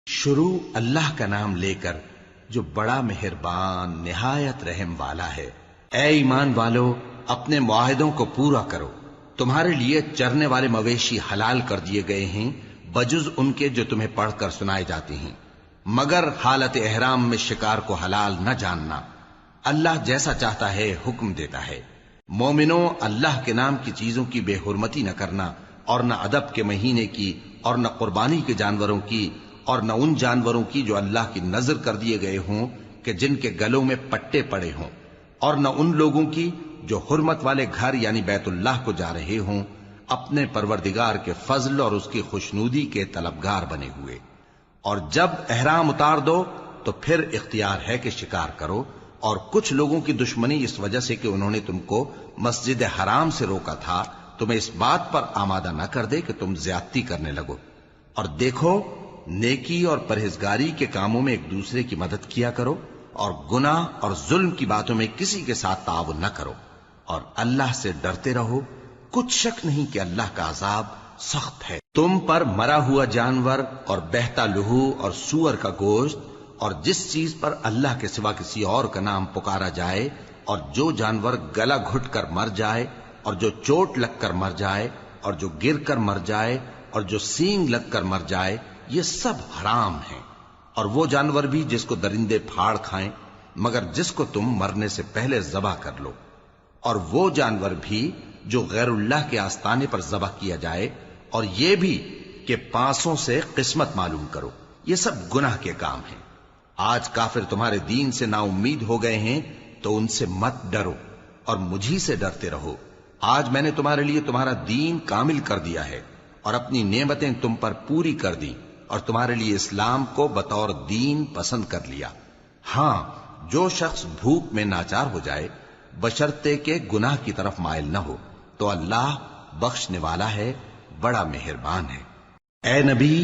شروع اللہ کا نام لے کر جو بڑا مہربان نہایت رحم والا ہے۔ اے ایمان والو، اپنے معاہدوں کو پورا کرو۔ تمہارے لیے چرنے والے مویشی حلال کر دیے گئے ہیں بجز ان کے جو تمہیں پڑھ کر سنائے جاتے ہیں، مگر حالت احرام میں شکار کو حلال نہ جاننا۔ اللہ جیسا چاہتا ہے حکم دیتا ہے۔ مومنوں، اللہ کے نام کی چیزوں کی بے حرمتی نہ کرنا، اور نہ ادب کے مہینے کی، اور نہ قربانی کے جانوروں کی، اور نہ ان جانوروں کی جو اللہ کی نذر کر دیے گئے ہوں کہ جن کے گلوں میں پٹے پڑے ہوں، اور نہ ان لوگوں کی جو حرمت والے گھر یعنی بیت اللہ کو جا رہے ہوں، اپنے پروردگار کے فضل اور اس کی خوشنودی کے طلبگار بنے ہوئے۔ اور جب احرام اتار دو تو پھر اختیار ہے کہ شکار کرو، اور کچھ لوگوں کی دشمنی اس وجہ سے کہ انہوں نے تم کو مسجد حرام سے روکا تھا، تمہیں اس بات پر آمادہ نہ کر دے کہ تم زیادتی کرنے لگو۔ اور دیکھو، نیکی اور پرہیزگاری کے کاموں میں ایک دوسرے کی مدد کیا کرو، اور گناہ اور ظلم کی باتوں میں کسی کے ساتھ تعاون نہ کرو، اور اللہ سے ڈرتے رہو۔ کچھ شک نہیں کہ اللہ کا عذاب سخت ہے۔ تم پر مرا ہوا جانور اور بہتا لہو اور سور کا گوشت، اور جس چیز پر اللہ کے سوا کسی اور کا نام پکارا جائے، اور جو جانور گلا گھٹ کر مر جائے، اور جو چوٹ لگ کر مر جائے، اور جو گر کر مر جائے، اور جو سینگ لگ کر مر جائے، یہ سب حرام ہیں۔ اور وہ جانور بھی جس کو درندے پھاڑ کھائیں، مگر جس کو تم مرنے سے پہلے ذبح کر لو، اور وہ جانور بھی جو غیر اللہ کے آستانے پر ذبح کیا جائے، اور یہ بھی کہ پانسوں سے قسمت معلوم کرو۔ یہ سب گناہ کے کام ہیں۔ آج کافر تمہارے دین سے نا امید ہو گئے ہیں تو ان سے مت ڈرو، اور مجھی سے ڈرتے رہو۔ آج میں نے تمہارے لیے تمہارا دین کامل کر دیا ہے، اور اپنی نعمتیں تم پر پوری کر دی، اور تمہارے لیے اسلام کو بطور دین پسند کر لیا۔ ہاں، جو شخص بھوک میں ناچار ہو جائے بشرطے کہ گناہ کی طرف مائل نہ ہو، تو اللہ بخشنے والا ہے، بڑا مہربان ہے۔ اے نبی،